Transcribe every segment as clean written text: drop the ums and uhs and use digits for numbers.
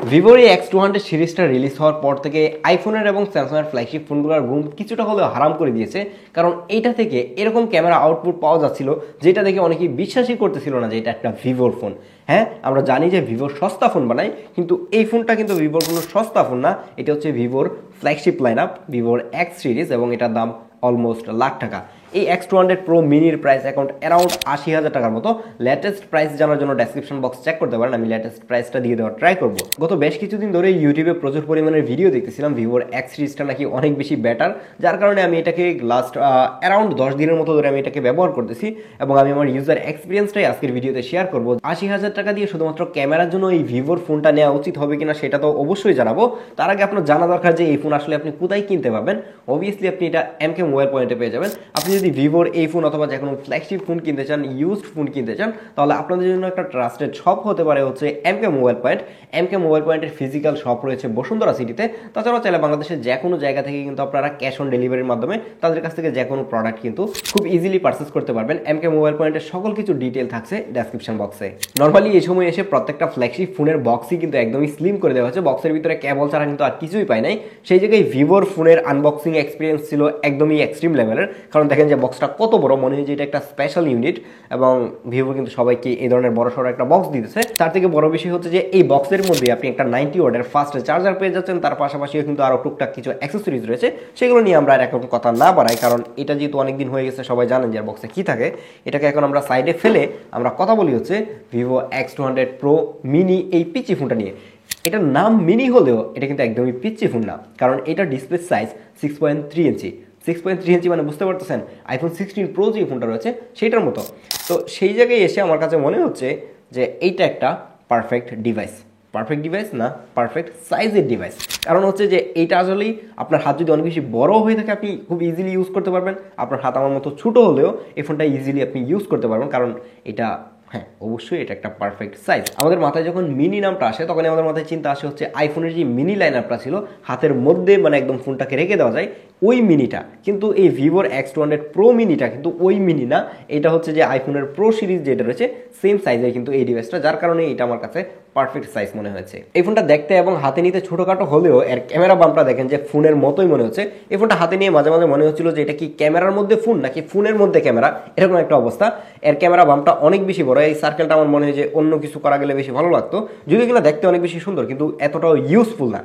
ভিভোর এই X200 সিরিজটা রিলিজ হওয়ার পর থেকে আইফোনের এবং স্যামসাংয়ের ফ্ল্যাগশিপ ফোনগুলোর ঘুম কিছুটা হলেও হারাম করে দিয়েছে। কারণ এইটা থেকে এরকম ক্যামেরা আউটপুট পাওয়া যাচ্ছিল যেটা দেখে অনেকেই বিশ্বাসই করতেছিল না যে এটা একটা ভিভোর ফোন। হ্যাঁ, আমরা জানি যে ভিভোর সস্তা ফোন বানায়, কিন্তু এই ফোনটা কিন্তু ভিভোর কোনো সস্তা ফোন না। এটা হচ্ছে ভিভোর ফ্ল্যাগশিপ লাইন আপ, ভিভোর X সিরিজ, এবং এটার দাম অলমোস্ট লাখ টাকা। এই X200 Pro মিনির প্রাইস অ্যারাউন্ড 80,000 টাকার মতো। লেটেস্ট প্রাইস জানার জন্য ডেসক্রিপশন বক্স চেক করতে পারেন, আমি লেটেস্ট প্রাইসটা দিয়ে দেওয়ার ট্রাই করবো। গত বেশ কিছুদিন ধরে ইউটিউবে প্রচুর পরিমাণের ভিডিও দেখতেছিলাম ভিভোর X সিরিজটা নাকি অনেক বেশি বেটার, যার কারণে আমি এটাকে লাস্ট অ্যারাউন্ড 10 দিনের মতো ধরে আমি এটাকে ব্যবহার করতেছি এবং আমি আমার ইউজার এক্সপিরিয়েন্সটাই আজকের ভিডিওতে শেয়ার করবো। 80,000 টাকা দিয়ে শুধুমাত্র ক্যামেরার জন্য এই ভিভোর ফোনটা নেওয়া উচিত হবে কিনা সেটা তো অবশ্যই জানাবো। তার আগে আপনার জানা দরকার যে এই ফোন আসলে আপনি কোথায় কিনতে পাবেন। অবভিয়াসলি আপনি এটা MK মোবাইল পয়েন্টে পেয়ে যাবেন। আপনি যদি ভিভোর এই ফোন অথবা যে কোনো ফ্ল্যাগশিপ ফোন কিনতে চান, ইউজড ফোন কিনতে চান, তাহলে আপনাদের জন্য একটা ট্রাস্টেড শপ হতে পারে হচ্ছে MK mobile point. MK mobile পয়েন্টের ফিজিক্যাল শপ রয়েছে বসুন্ধরা সিটিতে। তাছাড়াও চাইলে বাংলাদেশের যে কোনো জায়গা থেকে কিন্তু আপনারা ক্যাশ অন ডেলিভারির মাধ্যমে তাদের কাছ থেকে যে কোনো প্রোডাক্ট কিন্তু খুব ইজিলি পারচেস করতে পারবেন। MK মোবাইল পয়েন্টের সকল কিছু ডিটেল থাকছে ডেসক্রিপশন বক্সে। নর্মালি এই সময় এসে প্রত্যেকটা ফ্ল্যাগশিপ ফোনের বক্সই কিন্তু একদমই স্লিম করে দেওয়া হচ্ছে। বক্সের ভিতরে কেবল ছাড়া কিন্তু আর কিছুই পাই নাই। সেই জায়গায় ভিভোর ফোনের আনবক্সিং এক্সপিরিয়েন্স ছিল একদমই এক্সট্রিম লেভেলের। কারণ দেখেন যে বক্সটা কত বড়, মনে হয় যে এটা একটা স্পেশাল ইউনিট, এবং ভিভো কিন্তু সবাইকে এই ধরনের বড় সড়ো একটা বক্স দিতেছে। তার থেকে বড় বিষয় হচ্ছে যে এই বক্সের মধ্যে আপনি একটা 90 ওয়াটের ফাস্ট চার্জার পেয়ে যাচ্ছেন। তার পাশাপাশিও কিন্তু আরো টুকটাক কিছু অ্যাক্সেসরিজ রয়েছে, সেগুলো নিয়ে আমরা আর এখন কথা না বাড়াই, কারণ এটা যেহেতু অনেকদিন হয়ে গেছে সবাই জানেন যে বক্সে কি থাকে। এটাকে এখন আমরা সাইডে ফেলে আমরা কথা বলি হচ্ছে ভিভো X200 Pro মিনি এই পিচি ফোনটা নিয়ে। এটার নাম মিনি হলেও এটা কিন্তু একদমই পিচ্ছি ফোন না, কারণ এটা ডিসপ্লে সাইজ 6.3 ইঞ্চি। 6.3 ইঞ্চি মানে বুঝতে পারতেছেন iPhone 16 Pro যে ফোনটা রয়েছে সেইটার মতো। তো সেই জায়গায় এসে আমার কাছে মনে হচ্ছে যে এইটা একটা পারফেক্ট ডিভাইস না, পারফেক্ট সাইজের ডিভাইস। কারণ হচ্ছে যে এইটা আসলেই আপনার হাত যদি অনেক বেশি বড় হয়ে থাকে আপনি খুব ইজিলি ইউজ করতে পারবেন। আপনার হাত আমার মতো ছোটো হলেও এই ফোনটা ইজিলি আপনি ইউজ করতে পারবেন, কারণ এটা, হ্যাঁ অবশ্যই এটা একটা পারফেক্ট সাইজ। আমাদের মাথায় যখন মিনি নামটা আসে তখন আমাদের মাথায় চিন্তা আসে হচ্ছে আইফোনের যে মিনি লাইন আপটা ছিল হাতের মধ্যে, মানে একদম ফোনটাকে রেখে দেওয়া যায়, ওই মিনিটা। কিন্তু এই ভিভোর X200 Pro মিনিটা কিন্তু ওই মিনি না, এটা হচ্ছে যে আইফোনের প্রো সিরিজ যেটা রয়েছে সেম সাইজের কিন্তু এই ডিভাইসটা, যার কারণে এটা আমার কাছে পারফেক্ট সাইজ মনে হয়েছে। এই ফোনটা দেখতে এবং হাতে নিতে ছোটখাটো হলেও এর ক্যামেরা বাম্পটা দেখেন যে ফোনের মতোই মনে হচ্ছে। এই ফোনটা হাতে নিয়ে মাঝে মাঝে মনে হচ্ছিল যে এটা কি ক্যামেরার মধ্যে ফোন নাকি ফোনের মধ্যে ক্যামেরা, এরকম একটা অবস্থা। এর ক্যামেরা বাম্পটা অনেক বেশি বড়, এই সার্কেলটা আমার মনে হয় যে অন্য কিছু করা গেলে বেশি ভালো লাগতো, যদিও এগুলো দেখতে অনেক বেশি সুন্দর কিন্তু এতটাও ইউজফুল না।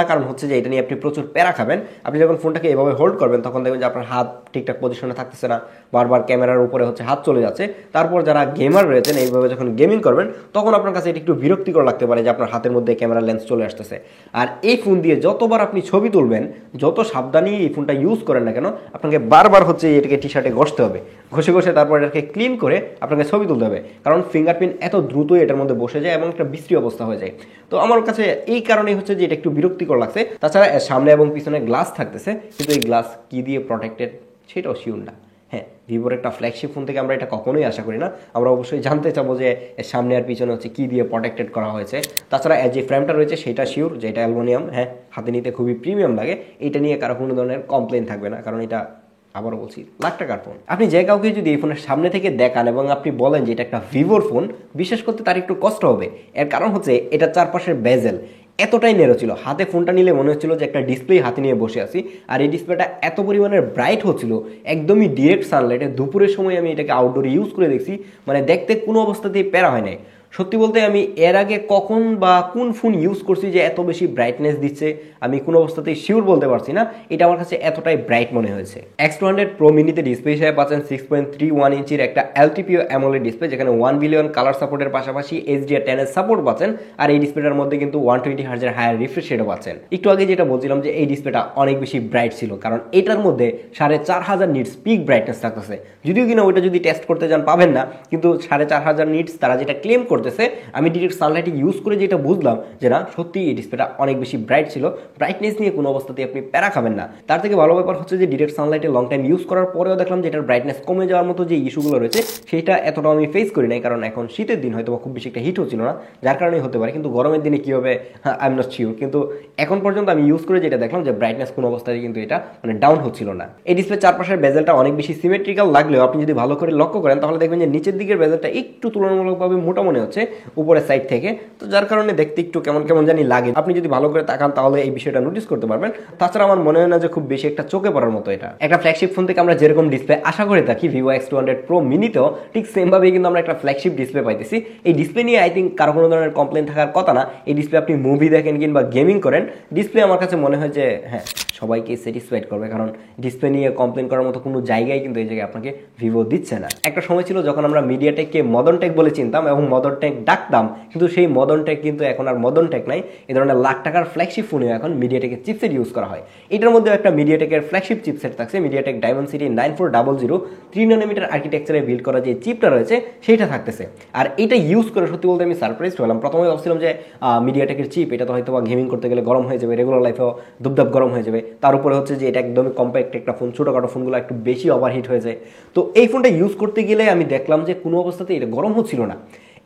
কারণ হচ্ছে যে এটা নিয়ে আপনি প্রচুর প্যারা খাবেন। আপনি যখন ফোনটাকে এভাবে হোল্ড করবেন তখন দেখবেন যে আপনার হাত ঠিকঠাক পজিশনে থাকতেছে না, বারবার ক্যামেরার উপরে হচ্ছে হাত চলে যাচ্ছে। তারপর যারা গেমার রয়েছেন এইভাবে যখন গেমিং করবেন তখন আপনার কাছে এটা একটু বিরক্তিকর লাগতে পারে যে আপনার হাতের মধ্যে ক্যামেরা লেন্স চলে আসতেছে। আর এই ফোন দিয়ে যতবার আপনি ছবি তুলবেন, যত সাবধানে এই ফোনটা ইউজ করেন না কেন, আপনাকে বারবার হচ্ছে এটাকে টি শার্টে ঘষতে হবে, ঘষে তারপর এটাকে ক্লিন করে আপনাকে ছবি তুলতে হবে, কারণ ফিঙ্গারপ্রিন্ট এত দ্রুতই এটার মধ্যে বসে যায় এবং একটা বিশ্রী অবস্থা হয়ে যায়। তো আমার কাছে এই কারণেই হচ্ছে যে এটা একটু বিরক্তিকর লাগছে। তাছাড়া সামনে এবং পিছনে গ্লাস থাকতেছে, কিন্তু এই গ্লাস কি দিয়ে প্রোটেক্টেড সেটাও শিওর না। হ্যাঁ, ভিভোর একটা ফ্ল্যাগশিপ ফোন থেকে আমরা এটা কখনোই আশা করি না। আমরা অবশ্যই জানতে চাবো যে সামনে আর পিছনে হচ্ছে কি দিয়ে প্রোটেক্টেড করা হয়েছে। তাছাড়া যে ফ্রেমটা রয়েছে সেটা শিওর যে এটা অ্যালুমিনিয়াম, হ্যাঁ হাতে নিতে খুবই প্রিমিয়াম লাগে। এটা নিয়ে কারো কোনো ধরনের কমপ্লেন থাকবে না, কারণ এটা আবারও বলছি লাখ টাকার ফোন। আপনি যে কাউকে যদি এই ফোনের সামনে থেকে দেখান এবং আপনি বলেন যে এটা একটা ভিভোর ফোন, বিশ্বাস করতে তার একটু কষ্ট হবে। এর কারণ হচ্ছে এটা চারপাশের বেজেল এতটাই নেরো ছিল, হাতে ফোনটা নিলে মনে হচ্ছিল যে একটা ডিসপ্লে হাতে নিয়ে বসে আছি। আর এই ডিসপ্লেটা এত পরিমাণের ব্রাইট হচ্ছিল, একদমই ডিরেক্ট সানলাইটে দুপুরের সময় আমি এটাকে আউটডোরে ইউজ করে দেখছি, মানে দেখতে কোনো অবস্থাতেই প্যারা হয় নাই। সত্যি বলতে আমি এর আগে কখন বা কোন ফোন ইউজ করছি যে এত বেশি ব্রাইটনেস দিচ্ছে আমি কোনো অবস্থাতেই শিওর বলতে পারছি না। এটা আমার কাছে এতটাই ব্রাইট মনে হয়েছে। X200 Pro মিনিতে ডিসপ্লে হিসেবে পাচ্ছেন 6.31 ইঞ্চির একটা LTPO AMOLED ডিসপ্লে, যেখানে 1 বিলিয়ন কালার সাপোর্টের পাশাপাশি HDR10 এর সাপোর্ট পাচ্ছেন। আর এই ডিসপ্লেটার মধ্যে কিন্তু 120 হার্জের হায়ার রিফ্রেশ রেটও পাচ্ছেন। একটু আগে যেটা বলছিলাম যে এই ডিসপ্লেটা অনেক বেশি ব্রাইট ছিল, কারণ এটার মধ্যে 4500 নিটস পিক ব্রাইটনেস থাকতেছে। যদিও কিনা ওইটা যদি টেস্ট করতে যান পাবেন না, কিন্তু 4500 নিটস তারা যেটা ক্লেম করতেছে, আমি ডিরেক্ট সানলাইটে ইউজ করে যেটা বুঝলাম যে না সত্যি এই ডিসপ্লেটা অনেক বেশি ব্রাইট ছিল। ব্রাইটনেস নিয়ে কোনো অবস্থাতেই আপনি প্যারা খাবেন না। তার থেকে ভালো ব্যাপার হচ্ছে যে ডিরেক্ট সানলাইটে লং টাইম ইউজ করার পরেও দেখলাম যে এটার ব্রাইটনেস কমে যাওয়ার মতো যে ইস্যুগুলো রয়েছে সেটা এতটাও আমি ফেস করি নাই, কারণ এখন শীতের দিন হয়তো খুব বেশি একটা হিট হচ্ছিল না, যার কারণেই হতে পারে। কিন্তু গরমের দিনে কী হবে আই এম নট শিওর, কিন্তু এখন পর্যন্ত আমি ইউজ করে যেটা দেখলাম যে ব্রাইটনেস কোনো অবস্থায় কিন্তু এটা মানে ডাউন হচ্ছিল না। এই ডিসপ্লে চারপাশের বেজেলটা অনেক বেশি সিমেট্রিক্যাল লাগলেও আপনি যদি ভালো করে লক্ষ্য করেন তাহলে দেখবেন যে নিচের দিকের বেজেলটা একটু তুলনামূলকভাবে মোটা মনে হচ্ছে। হচ্ছে উপরের সাইড থেকে, তো যার কারণে দেখতে একটু কেমন কেমন জানি লাগে। আপনি যদি ভালো করে তাকান তাহলে এই বিষয়টা নোটিস করতে পারবেন। তাছাড়া আমার মনে হয় না যে খুব বেশি একটা চোখে পড়ার মতো এটা। একটা ফ্ল্যাগশিপ ফোন থেকে আমরা যেরকম ডিসপ্লে আশা করে থাকি ভিভো X200 Pro মিনিতেও ঠিক সেম ভাবেই কিন্তু আমরা একটা ফ্ল্যাগশিপ ডিসপ্লে পাইতেছি। এই ডিসপ্লে নিয়ে আই থিঙ্ক কারো কোনো ধরনের কমপ্লেন থাকার কথা না। এই ডিসপ্লে আপনি মুভি দেখেন কিংবা গেমিং করেন, ডিসপ্লে আমার কাছে মনে হয় যে হ্যাঁ সবাইকে স্যাটিসফাইড করবে, কারণ ডিসপ্লে নিয়ে কমপ্লেন করার মতো কোনো জায়গায় কিন্তু এই জায়গায় আপনাকে ভিভো দিচ্ছে না। একটা সময় ছিল যখন আমরা মিডিয়াটেককে মডার্ন টেক বলে চিনতাম এবং মডার্ন টেক ডাকতাম, কিন্তু সেই মডার্ন টেক কিন্তু এখন আর মডার্ন টেক নাই। এই ধরনের লাখ টাকার ফ্ল্যাগশিপ ফোনেও এখন মিডিয়াটেকের চিপসেট ইউজ করা হয়। এটার মধ্যে একটা মিডিয়াটেকের ফ্ল্যাগশিপ চিপসেট থাকছে, মিডিয়াটেক ডায়মন্ডসিটি 9400 3 ন্যানোমিটার আর্কিটেকচারে বিল্ড করা যে চিপটা রয়েছে সেইটা থাকতেছে। আর এটা ইউজ করে সত্যি বলতে আমি সারপ্রাইজড হলাম। প্রথমে ভাবছিলাম যে মিডিয়াটেকের চিপ এটা তো হয়তো গেমিং করতে গেলে গরম হয়ে যাবে, রেগুলার লাইফেও দুবদাব গরম হয়ে যাবে। তার উপরে হচ্ছে যে এটা একদমই কম্প্যাক্ট একটা ফোন, ছোটোখাটো ফোনগুলো একটু বেশি ওভারহিট হয়ে যায়। তো এই ফোনটা ইউজ করতে গেলে আমি দেখলাম যে কোনো অবস্থাতেই এটা গরম হচ্ছিল না।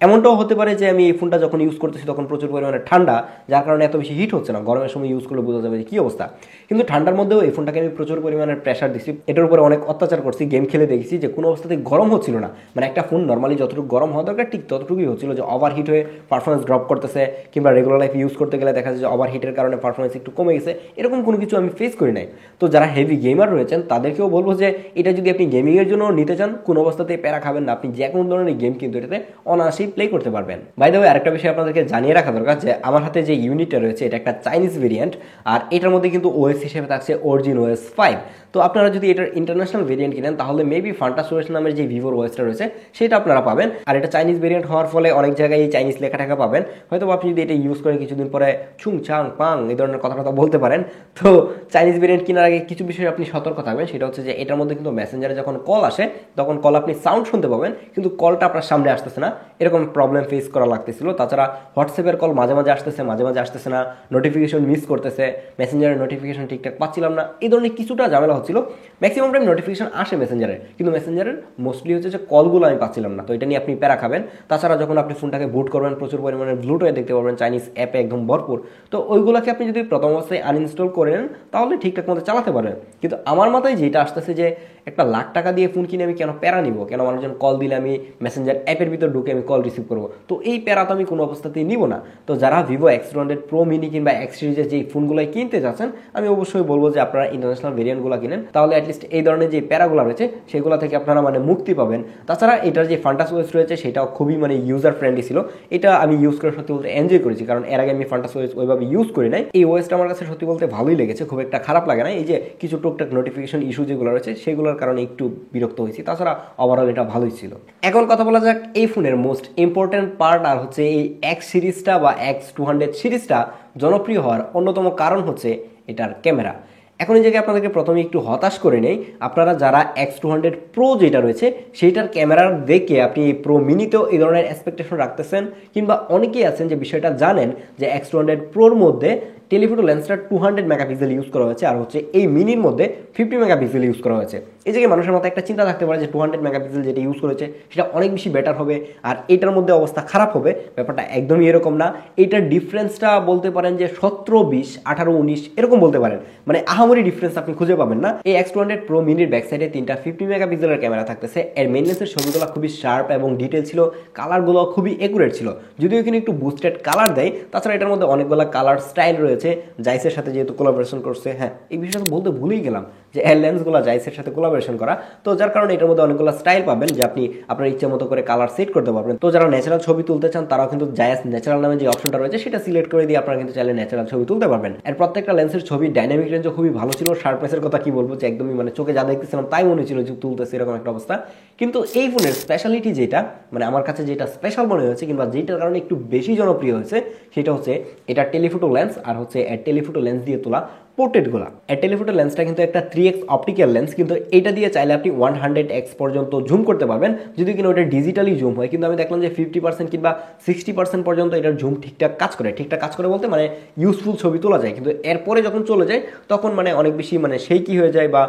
এমনটাও হতে পারে যে আমি এই ফোনটা যখন ইউজ করতেছি তখন প্রচুর পরিমাণে ঠান্ডা, যার কারণে এত বেশি হিট হচ্ছে না। গরমের সময় ইউজ করলে বোঝা যাবে যে কী অবস্থা। কিন্তু ঠান্ডার মধ্যেও এই ফোনটাকে আমি প্রচুর পরিমাণে প্রেশার দিচ্ছি, এটার উপরে অনেক অত্যাচার করছি, গেম খেলে দেখেছি যে কোনো অবস্থাতেই গরম হচ্ছিল না। মানে একটা ফোন নর্মালি যতটুকু গরম হওয়া দরকার ঠিক ততটুকুই হচ্ছিল, যে ওভারহিট হয়ে পারফরমেন্স ড্রপ করতেছে, কিংবা রেগুলার লাইফ ইউজ করতে গেলে দেখা যায় যে ওভারহিটের কারণে পারফরমেন্স একটু কমে গেছে, এরকম কোনো কিছু আমি ফেস করি নাই। তো যারা হেভি গেমার রয়েছেন তাদেরকেও বলবো যে এটা যদি আপনি গেমিংয়ের জন্য নিতে চান কোনো অবস্থাতেই প্যারা খাবেন না, আপনি যে কোনো ধরনের গেম কিন্তু এটাতে অনায়াসেই প্লে করতে পারবেন। বাই দ্য ওয়ে আরেকটা বিষয় আপনাদেরকে জানিয়ে রাখা দরকার যে আমার হাতে যে ইউনিটটা রয়েছে এটা একটা চাইনিজ ভেরিয়েন্ট, আর এটার মধ্যে কিন্তু ওএস হিসেবে থাকছে অরিজিন OS 5। তো আপনারা যদি এটার ইন্টারন্যাশনাল ভেরিয়েন্ট কিনেন তাহলে মেবি ফান্টাস ওএস নামের যে ভিভোর ওএসটা রয়েছে সেটা আপনারা পাবেন। আর এটা চাইনিজ ভেরিয়েন্ট হওয়ার ফলে অনেক জায়গায় এই চাইনিজ লেখা টাকা পাবেন। হয়তো আপনি যদি এটা ইউজ করেন কিছুদিন পরে ছুং চাং পাং এই ধরনের কথা বলতে পারেন। তো চাইনিজ ভেরিয়েন্ট কেনার আগে কিছু বিষয়ে আপনি সতর্ক থাকবেন, সেটা হচ্ছে যে এটার মধ্যে কিন্তু মেসেঞ্জারে যখন কল আসে তখন কল আপনি সাউন্ড শুনতে পাবেন, কিন্তু কলটা আপনার সামনে আসতেছে না, এরকম প্রবলেম ফেস করা লাগতেছিল। তাছাড়া হোয়াটসঅ্যাপের কল মাঝে মাঝে আসতেছে, মাঝে মাঝে আসতেছে না, নোটিফিকেশন মিস করতেছে, মেসেঞ্জারের নোটিফিকেশন ঠিকঠাক পাচ্ছিলাম না, এই ধরনের কিছুটা ঝামেলা হচ্ছিল। ম্যাক্সিমাম টাইম নোটিফিকেশন আসে মেসেঞ্জারে, কিন্তু মেসেঞ্জারের মোস্টলি হচ্ছে যে কলগুলো আমি পাচ্ছিলাম না। তো এটা নিয়ে আপনি প্যারা খাবেন। তাছাড়া যখন আপনি ফোনটাকে বুট করবেন প্রচুর পরিমাণে ব্লুটুথে দেখতে পারবেন চাইনিজ অ্যাপে একদম ভরপুর। তো ওইগুলোকে আপনি যদি প্রথম অবস্থায় আনইনস্টল করে নেন তাহলে ঠিকঠাক মতো চালাতে পারবেন। কিন্তু আমার মাথায় যেটা আসতেছে যে একটা লাখ টাকা দিয়ে ফোন কিনে আমি কেন প্যারা নিব, কেন মানুষজন কল দিলে আমি মেসেঞ্জার অ্যাপের ভিতর ঢুকে আমি কল রিসিভ করবো, তো এই প্যারা তো আমি কোনো অবস্থাতেই নিব না। তো যারা ভিভো X200 Pro মিনি কিংবা X সিরিজের যে ফোনগুলোই কিনতে যাচ্ছেন আমি অবশ্যই বলবো যে আপনারা ইন্টারন্যাশনাল ভেরিয়েন্টগুলো কিনেন, তাহলে অ্যাটলিস্ট এই ধরনের যে প্যারাগুলো রয়েছে সেগুলো থেকে আপনারা মানে মুক্তি পাবেন। তাছাড়া এটার যে ফান্টাস ওএস রয়েছে সেটাও খুবই মানে ইউজার ফ্রেন্ডলি ছিল, এটা আমি ইউজ করে সত্যি বলতে এনজয় করেছি, কারণ এর আগে আমি ফান্টাস ওএস ওইভাবে ইউজ করি নাই। এই ওএসটা আমার কাছে সত্যি বলতে ভালোই লেগেছে, খুব একটা খারাপ লাগে না। এই যে কিছু টুকটাক নোটিফিকেশন ইস্যু যেগুলো রয়েছে সেগুলোর কারণে একটু বিরক্ত হয়েছি, তাছাড়া ওভারঅল এটা ভালোই ছিল। এখন কথা বলা যাক এই ফোনের মোস্ট ইম্পর্টেন্ট পার্ট, আর হচ্ছে এই X সিরিজটা বা X200 সিরিজটা জনপ্রিয় হওয়ার অন্যতম কারণ হচ্ছে এটার ক্যামেরা। এখন এই জায়গায় আপনাদেরকে প্রথমে একটু হতাশ করে নেই, আপনারা যারা X200 Pro যেটা রয়েছে সেইটার ক্যামেরার দেখে আপনি এই Pro মিনিতেও এই ধরনের এক্সপেকটেশন রাখতেছেন, কিংবা অনেকেই আছেন যে বিষয়টা জানেন যে X200 Proর মধ্যে টেলিফোটো লেন্সটা 200 মেগাপিক্সেল ইউজ করা হয়েছে, আর হচ্ছে এই মিনির মধ্যে 50 মেগাপিক্সেল ইউজ করা হয়েছে। এই জায়গায় মানুষের মধ্যে একটা চিন্তা থাকতে পারে যে 200 মেগাপিক্সেল যেটা ইউজ করেছে সেটা অনেক বেশি বেটার হবে আর এটার মধ্যে অবস্থা খারাপ হবে। ব্যাপারটা একদমই এরকম না। এইটার ডিফারেন্সটা বলতে পারেন যে 17, 20, 18, 19 এরকম বলতে পারেন, মানে আহামরি ডিফারেন্স আপনি খুঁজে পাবেন না। এই X200 Pro মিনির ব্যাক সাইডে 3টা 50 মেগাপিক্সেলের ক্যামেরা থাকতেছে। এর মেইন লেন্সের ছবিগুলো খুবই শার্প এবং ডিটেল ছিল, কালারগুলো খুবই একুরেট ছিল, যদিও এখানে একটু বুস্টেড কালার দেয়। তাছাড়া এটার মধ্যে অনেকগুলো কালার স্টাইল রয়েছে, জাইসের সাথে যেহেতু কোলাবোরেশন করছে। হ্যাঁ, এই বিষয়টা বলতে ভুলেই গেলাম যে এর লেন্সগুলো জাইসের সাথে কোলাবোরেশন করা, তো যার কারণে এটার মধ্যে অনেকগুলো স্টাইল পাবেন যে আপনি আপনার ইচ্ছা মতো করে কালার সেট করতে পারবেন। তো যারা ন্যাচারাল ছবি তুলতে চান তারাও কিন্তু জায়াস ন্যাচারাল নামে যে অপশনটা রয়েছে সেটা সিলেক্ট করে দিয়ে আপনারা কিন্তু চাইলে ন্যাচারাল ছবি তুলতে পারবেন। এর প্রত্যেকটা লেন্সের ছবি ডাইনামিক রেঞ্জও খুবই ভালো ছিল। শার্পনেসের কথা কি বলবো, যে একদমই মানে চোখে যা দেখতেছিলাম তাই মনে হচ্ছিল যে তুলতেছে এরকম একটা অবস্থা। কিন্তু এই ফোনের স্পেশালিটি যেটা মানে আমার কাছে যেটা স্পেশাল মনে হয়েছে কিংবা যেটার কারণে একটু বেশি জনপ্রিয় হয়েছে সেটা হচ্ছে এটা টেলিফোটো লেন্স, আর হচ্ছে টেলিফোটো লেন্স দিয়ে তোলা পোর্ট্রেটগুলো। টেলিফোটো লেন্সটা কিন্তু একটা 3x অপটিক্যাল লেন্স, কিন্তু এটা দিয়ে চাইলে আপনি 100x পর্যন্ত জুম করতে পারবেন যদি কিনা ওটা ডিজিটালি জুম হয়। কিন্তু আমি দেখলাম যে 50% কিংবা 60% পর্যন্ত এটার জুম ঠিকঠাক কাজ করে। ঠিকঠাক কাজ করে বলতে মানে ইউজফুল ছবি তোলা যায়, কিন্তু এরপরে যখন চলে যায় তখন মানে অনেক বেশি মানে শেকি হয়ে যায় বা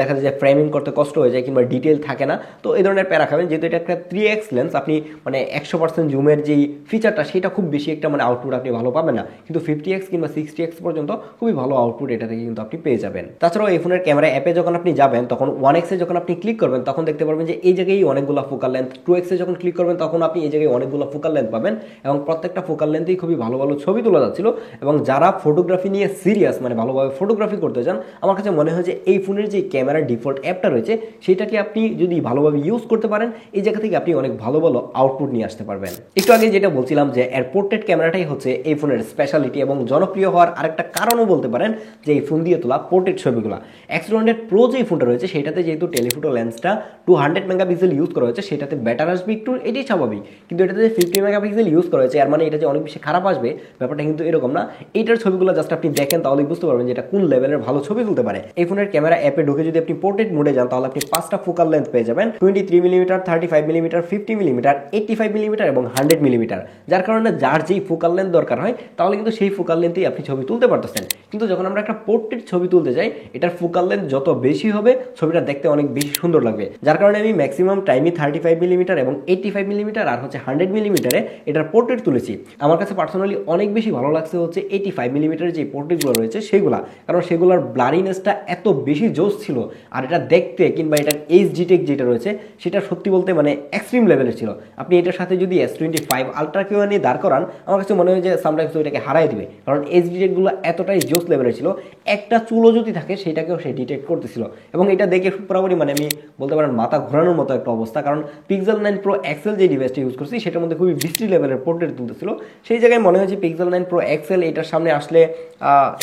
দেখা যায় যে ফ্রেমিং করতে কষ্ট হয়ে যায় কিংবা ডিটেল থাকে না। তো এই ধরনের প্যারা খাবেন, যেহেতু এটা একটা 3x লেন্স আপনি মানে 100% জুমের যেই ফিচারটা সেটা খুব বেশি একটা মানে আউটপুট আপনি ভালো পাবেন না, কিন্তু 50x কিংবা 60x পর্যন্ত খুবই ভালো আউটপুট আউটপুট এটা থেকে কিন্তু আপনি পেয়ে যাবেন। তাছাড়াও এই ফোনের ক্যামেরা অ্যাপে যখন আপনি যাবেন তখন 1x এ যখন আপনি ক্লিক করবেন তখন দেখতে পারবেন যে এই জায়গায় অনেকগুলো ফোকাল লেন্থ, 2x এ যখন ক্লিক করবেন তখন আপনি এই জায়গায় অনেকগুলো ফোকাল লেন্থ পাবেন এবং প্রত্যেকটা ফোকাল লেন্থেই খুবই ভালো ভালো ছবি তোলা যাচ্ছিল। এবং যারা ফটোগ্রাফি নিয়ে সিরিয়াস মানে ভালোভাবে ফটোগ্রাফি করতে চান, আমার কাছে মনে হয় যে এই ফোনের যে ক্যামেরার ডিফল্ট অ্যাপটা রয়েছে সেটাকে আপনি যদি ভালোভাবে ইউজ করতে পারেন এই জায়গা থেকে আপনি অনেক ভালো ভালো আউটপুট নিয়ে আসতে পারবেন। একটু আগে যেটা বলছিলাম যে এর পোর্ট্রেট ক্যামেরাটাই হচ্ছে এই ফোনের স্পেশালিটি এবং জনপ্রিয় হওয়ার আরেকটা কারণও বলতে পারেন যে এই ফোন দিয়ে তোলা পোর্ট্রেট ছবিগুলো। X200 Pro যে ফোনটা রয়েছে সেটাতে যেহেতু টেলিফোটো লেন্সটা 200 মেগাপিক্সেল ইউজ করা হয়েছে সেটাতে বেটার আসবে একটু, এটাই স্বাভাবিক। কিন্তু এটাতে 50 মেগাপিক্সেল ইউজ করা হয়েছে আর মানে এটা যে অনেক বেশি খারাপ আসবে ব্যাপারটা কিন্তু এরকম না। এইটার ছবিগুলো জাস্ট আপনি দেখেন তাহলে বুঝতে পারবেন যে এটা কোন লেভেলের ভালো ছবি তুলতে পারে। এই ফোনের ক্যামেরা অ্যাপে ঢুকে যদি আপনি পোর্ট্রেট মোডে যান তাহলে আপনি 5টা ফোকাল লেন্থ পেয়ে যাবেন, 23 মিলিমিটার, 35 মিলিমিটার, 50 মিলিমিটার, 85 মিলিমিটার এবং 100 মিলিমিটার। যার কারণে যার যেই ফোকাল লেন্থ দরকার হয় তাহলে কিন্তু সেই ফোকাল লেন্থেই আপনি ছবি তুলতে পারতেছেন। কিন্তু যখন আমরা একটা পোর্ট্রেট ছবি তুলতে যাই এটার ফোকাল লেন্থ যত বেশি হবে ছবিটা দেখতে অনেক বেশি সুন্দর লাগবে। যার কারণে আমি ম্যাক্সিমাম টাইমই 35 মিলিমিটার এবং 85 মিলিমিটার আর হচ্ছে 100 মিলিমিটারে এটার পোর্ট্রেট তুলেছি। আমার কাছে পার্সোনালি অনেক বেশি ভালো লাগছে হচ্ছে 85 মিলিমিটারের যে পোর্ট্রেটগুলো রয়েছে সেগুলা, কারণ সেগুলোর ব্লারিনেসটা এত বেশি জোস ছিল আর এটা দেখতে কিংবা এটার এইচডি টেক যেটা রয়েছে সেটা সত্যি বলতে মানে এক্সট্রিম লেভেলের ছিল। আপনি এটার সাথে যদি S25 আলট্রা কিউ নিয়ে দাঁড় করান আমার কাছে মনে হয় যে সামটাইমস ওইটাকে হারাই দিবে, কারণ এইচডি টেকগুলো এতটাই জোস লেভেলের ছিল, একটা চুলও যদি থাকে সেটাকেও সে ডিটেক্ট করতেছিল। এবং এটা দেখে পুরোপুরি মানে আমি বলতে পারেন মাথা ঘোরানোর মতো একটা অবস্থা, কারণ Pixel 9 Pro XL যে ডিভাইসটা ইউজ করছি সেটার মধ্যে খুবই বৃষ্টি লেভেলের পোর্ট্রেট তুলতেছিল। সেই জায়গায় মনে হয়েছে Pixel 9 Pro XL এটার সামনে আসলে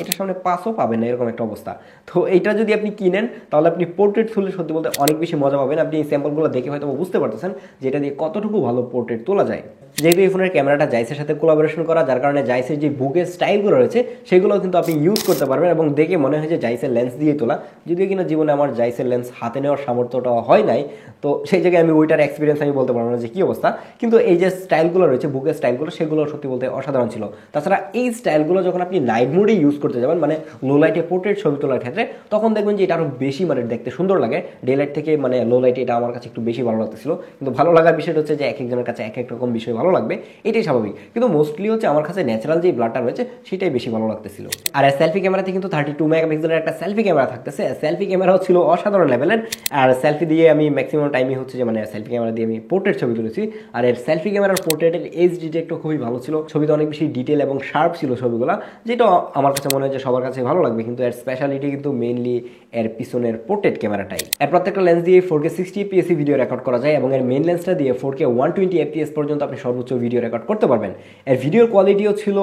এটার সামনে পাসও পাবেন না এরকম একটা অবস্থা। তো এইটা যদি আপনি কিনেন তাহলে আপনি পোর্ট্রেট তুলে সত্যি বলতে অনেক বেশি মজা পাবেন। আপনি এই স্যাম্পলগুলো দেখে হয়তো বুঝতে পারতেছেন যে এটা দিয়ে কতটুকু ভালো পোর্ট্রেট তোলা যায়। যেহেতু এই ফোনের ক্যামেরাটা জাইসের সাথে কোলাবোরেশন করা যার কারণে জাইসের যে বুকের স্টাইলগুলো রয়েছে সেগুলো কিন্তু আপনি ইউজ করতে পারবেন এবং দেখে মনে হয় যে জাইসের লেন্স দিয়ে তোলা। যদিও কিনা জীবনে আমার জাইসের লেন্স হাতে নেওয়ার সামর্থ্যটা হয় নাই, তো সেই জায়গায় আমি ওইটার এক্সপিরিয়েন্স আমি বলতে পারবো না যে কী অবস্থা। কিন্তু এই যে স্টাইলগুলো রয়েছে বুকের স্টাইলগুলো সেগুলো সত্যি বলতে অসাধারণ ছিল। তাছাড়া এই স্টাইলগুলো যখন আপনি নাইট মোডে ইউজ করতে যাবেন মানে লো লাইটে পোর্ট্রেট ছবি তোলার ক্ষেত্রে তখন দেখবেন যে এটা আরও বেশি মানে দেখতে সুন্দর লাগে। ডে লাইট থেকে মানে লো লাইটে এটা আমার কাছে একটু বেশি ভালো লাগতেছিল। কিন্তু ভালো লাগার বিষয়টা হচ্ছে যে এক একজনের কাছে এক এক রকম বিষয় ভালো লাগবে, এটাই স্বাভাবিক। কিন্তু মোস্টলি হচ্ছে আমার কাছে ন্যাচারাল যে ব্লাডটা রয়েছে সেটাই বেশি ভালো লাগতেছিল। আর সেলফি ক্যামেরাতে কিন্তু 32 মেগাপিক্সেলের একটা সেলফি ক্যামেরা থাকতেছে। সেলফি ক্যামেরাও ছিল অসাধারণ লেভেলের। আর সেলফি দিয়ে আমি ম্যাক্সিমাম টাইমই হচ্ছে যে মানে সেলফি ক্যামেরা দিয়ে আমি পোর্ট্রেট ছবি তুলেছি। আর এর সেলফি ক্যামেরার পোর্ট্রেটের এইচডি টেকটা খুবই ভালো ছিল, ছবিতে অনেক বেশি ডিটেল এবং শার্প ছিল ছবিগুলো, যেটা আমার কাছে মনে হয় যে সবার কাছে ভালো লাগবে। কিন্তু এর স্পেশালিটি কিন্তু মেইনলি এর পিছনের পোর্ট্রেট ক্যামেরাটাই। এর প্রত্যেকটা লেন্স দিয়ে 4K 60 fps ভিডিও রেকর্ড করা যায় এবং এর মেইন লেন্সটা দিয়ে 4K 120 fps পর্যন্ত আপনি সর্বোচ্চ ভিডিও রেকর্ড করতে পারবেন। এর ভিডিওর কোয়ালিটিও ছিল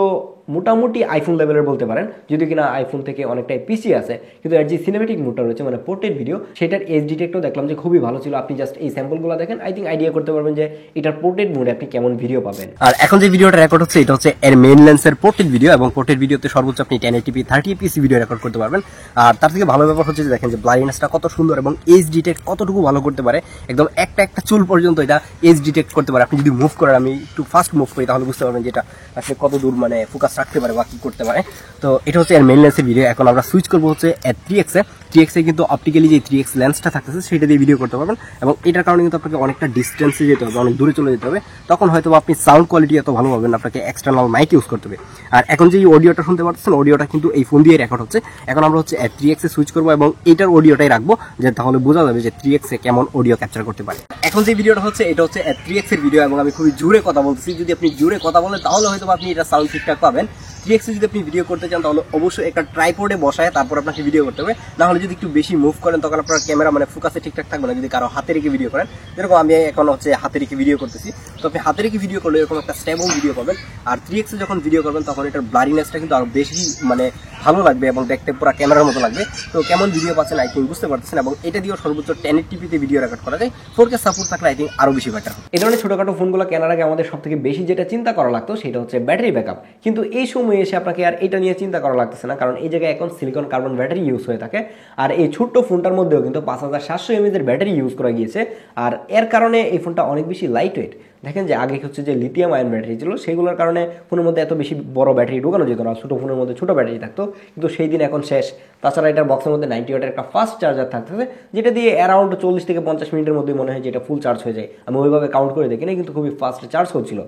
মোটামুটি আইফোন লেভেলের বলতে পারেন, যদিও কিনা আইফোন থেকে অনেকটাই পিছিয়ে আছে। কিন্তু এর যে সিনেমেটিক মোডটা রয়েছে মানে পোর্ট্রেট ভিডিও সেটার এইচডি টেকটাও দেখলাম যে খুবই ভালো ছিল। আপনি জাস্ট এই স্যাম্পলগুলো দেখেন আই থিঙ্ক আইডিয়া করতে পারবেন যে এটার পোর্ট্রেট মোডে আপনি কেমন ভিডিও পাবেন। আর এখন যে ভিডিওটা রেকর্ড হচ্ছে এটা হচ্ছে এর মেইন লেন্সের পোর্ট্রেট ভিডিও এবং পোর্ট্রেট ভিডিওতে সর্বোচ্চ আপনি 1080p 30 fps ভিডিও রেকর্ড করতে পারবেন। আর তার থেকে ভালো ব্যাপার হচ্ছে যে দেখেন যে ব্লাইন্ডনেসটা কত সুন্দর এবং এইচডি টেক কতটুকু ভালো করতে পারে, একদম একটা চুল পর্যন্ত এটা এইচডি টেক করতে পারে। আপনি যদি মুভ করেন, আমি একটু ফাস্ট মুভ করি তাহলে বুঝতে পারবেন যে এটা আসলে কত দূর মানে ফোকাস রাখতে পারে বা কি করতে পারে। তো এটা হচ্ছে এর মেইন লেন্সের ভিডিও। এখন আমরা সুইচ করবো হচ্ছে এর 3x এ। 3x এ কিন্তু অপটিক্যালি যে 3x লেন্সটা থাকতেছে সেটা দিয়ে ভিডিও করতে পারবেন এবং এটার কারণে কিন্তু আপনাকে অনেকটা ডিস্টেন্সে যেতে হবে, অনেক দূরে চলে যেতে হবে। তখন হয়তো আপনি সাউন্ড কোয়ালিটি এত ভালো পাবেন, আপনাকে এক্সটার্নাল মাইক ইউজ করতে হবে। আর এখন যে অডিওটা শুনতে পাচ্ছেন অডিওটা কিন্তু এই ফোন দিয়ে রেকর্ড হচ্ছে। এখন আমরা হচ্ছে 3x এ সুইচ করবো এবং এটার অডিওটাই রাখবো, যে তাহলে বোঝা যাবে যে 3x এ কেমন অডিও ক্যাপচার করতে পারে। এখন যে ভিডিওটা হচ্ছে এটা হচ্ছে 3x এর ভিডিও এবং আমি খুবই জোরে কথা বলতেছি। যদি আপনি জোরে কথা বলেন তাহলে হয়তো আপনি এটা সাউন্ড ঠিকঠাক পাবেন। 3x এ যদি আপনি ভিডিও করতে চান তাহলে অবশ্যই একটা ট্রাইপডে বসায় তারপর আপনাকে ভিডিও করতে হবে। না হলে যদি একটু বেশি মুভ করেন তখন আপনার ক্যামেরা মানে ফোকাসে ঠিকঠাক থাকবে না। যদি কারো হাতে রেখে ভিডিও করেন, যেরকম আমি এখন হচ্ছে হাতে রেখে ভিডিও করতেছি, তো আপনি হাতে রেখে ভিডিও করলে এরকম একটা স্টেবল ভিডিও পাবেন। আর 3x এ যখন ভিডিও করবেন তখন এটার ব্লারিনেসটা কিন্তু আরো বেশি মানে ভালো লাগবে এবং দেখতে পুরো ক্যামেরার মতো লাগবে। তো কেমন ভিডিও পাচ্ছেন আই থিঙ্ক বুঝতে পারতেছেন। এবং এটা দিয়েও সর্বোচ্চ 1080p তে ভিডিও রেকর্ড করা যায়। 4K সাপোর্ট থাকলে আই থিঙ্ক আরো বেশি বেটার। এই ধরনের ছোটখাটো ফোনগুলো কেনার আগে আমাদের সব থেকে বেশি যেটা চিন্তা করা লাগতো সেটা হচ্ছে ব্যাটারি ব্যাকআপ। কিন্তু এই সময়ে এসে আপনাকে আর এটা নিয়ে চিন্তা করা লাগতেছে না, কারণ এই জায়গায় এখন সিলিকন কার্বন ব্যাটারি ইউজ হয়ে থাকে। আর এই ছোট্ট ফোনটার মধ্যেও কিন্তু 5700 mAh ব্যাটারি ইউজ করা গিয়েছে। আর এর কারণে এই ফোনটা অনেক বেশি লাইট ওয়েট। দেখেন যে আগে হচ্ছে যে লিথিয়াম আয়ন ব্যাটারি ছিল, সেগুলোর কারণে ফোনের মধ্যে এত বেশি বড় ব্যাটারি ঢোকানো যেত না, ছোটো ফোনের মধ্যে ছোটো ব্যাটারি থাকতো, কিন্তু সেই দিন এখন শেষ। তাছাড়া এটার বক্সের মধ্যে 90 ওয়াটের একটা ফাস্ট চার্জার থাকতেছে, যেটা দিয়ে অ্যারাউন্ড 40 থেকে 50 মিনিটের মধ্যে মনে হয় যে এটা ফুল চার্জ হয়ে যায়। আমি ওইভাবে কাউন্ট করে দেখি না, কিন্তু খুবই ফাস্ট চার্জ হচ্ছিল।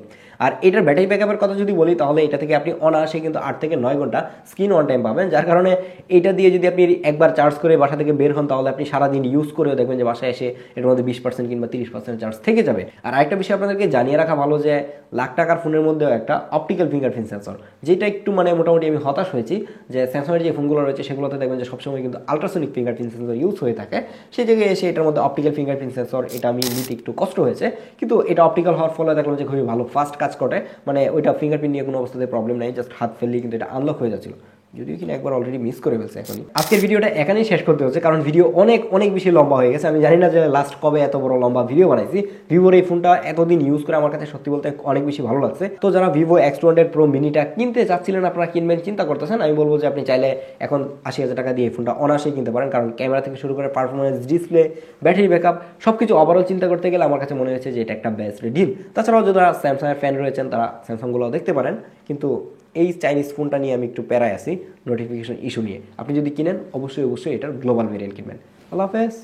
আর এটার ব্যাটারি ব্যাকআপের কথা যদি বলি, তাহলে এটা থেকে আপনি অনায়াসে কিন্তু 8 থেকে 9 ঘন্টা স্ক্রিন অন টাইম পাবেন, যার কারণে এটা দিয়ে যদি আপনি একবার চার্জ করে বাসা থেকে বের হন, তাহলে আপনি সারাদিন ইউজ করেও দেখবেন যে বাসায় এসে এর মধ্যে 20% কিংবা 30% চার্জ থেকে যাবে। আর আরেকটা বিষয় আপনাদেরকে জানিয়ে রাখা ভালো যে লাখ টাকার ফোনের মধ্যেও একটা অপটিক্যাল ফিঙ্গারপ্রিন্ট সেন্সর, যেটা একটু মানে মোটামুটি আমি হতাশ হয়েছি যে স্যামসাংয়ের যে ফোনগুলো রয়েছে সেগুলোতে দেখবেন যে সবসময় কিন্তু আলট্রাসোনিক ফিঙ্গারপ্রিন্ট সেন্সর ইউজ হয়ে থাকে, সেই জায়গায় এসে এটার মধ্যে অপটিক্যাল ফিঙ্গারপ্রিন্ট সেন্সর, এটা আমি নিতে একটু কষ্ট হয়েছে। কিন্তু এটা অপটিক্যাল হওয়ার ফলে দেখলাম যে খুবই ভালো ফাস্ট কাজ করে, মানে ওইটা ফিঙ্গারপ্রিন্ট নিয়ে কোনো অবস্থাতে প্রবলেম নেই, জাস্ট হাত ফেললেই কিন্তু এটা আনলক হয়ে যাচ্ছিল, যদিও কিনা একবার অলরেডি মিস করে ফেলছে এখনই। আজকের ভিডিওটা এখানেই শেষ করতে হচ্ছে, কারণ ভিডিও অনেক অনেক বেশি লম্বা হয়ে গেছে। আমি জানি না যে লাস্ট কবে এত বড় লম্বা ভিডিও বানাইছি। ভিভোর এই ফোনটা এতদিন ইউজ করে আমার কাছে সত্যি বলতে অনেক বেশি ভালো লাগছে। তো যারা ভিভো X200 Pro মিনিটা কিনতে চাচ্ছিলেন, আপনারা কিনবেন চিন্তা করতেছেন, আমি বলবো যে আপনি চাইলে এখন 80,000 টাকা দিয়ে এই ফোনটা অনায়াসেই কিনতে পারেন, কারণ ক্যামেরা থেকে শুরু করে পারফরমেন্স, ডিসপ্লে, ব্যাটারি ব্যাকআপ সব কিছু ওভারঅল চিন্তা করতে গেলে আমার কাছে মনে হয়েছে যে এটা একটা বেস্ট ডিল। তাছাড়াও যারা স্যামসাংয়ের ফ্যান রয়েছেন তারা স্যামসাংগুলো দেখতে পারেন, কিন্তু এই চাইনিজ ফোনটা নিয়ে আমি একটু প্যারায় আছি নোটিফিকেশন ইস্যু নিয়ে। আপনি যদি কিনেন অবশ্যই অবশ্যই এটার গ্লোবাল ভেরিয়েন্ট কিনবেন। আল্লাহ হাফেজ।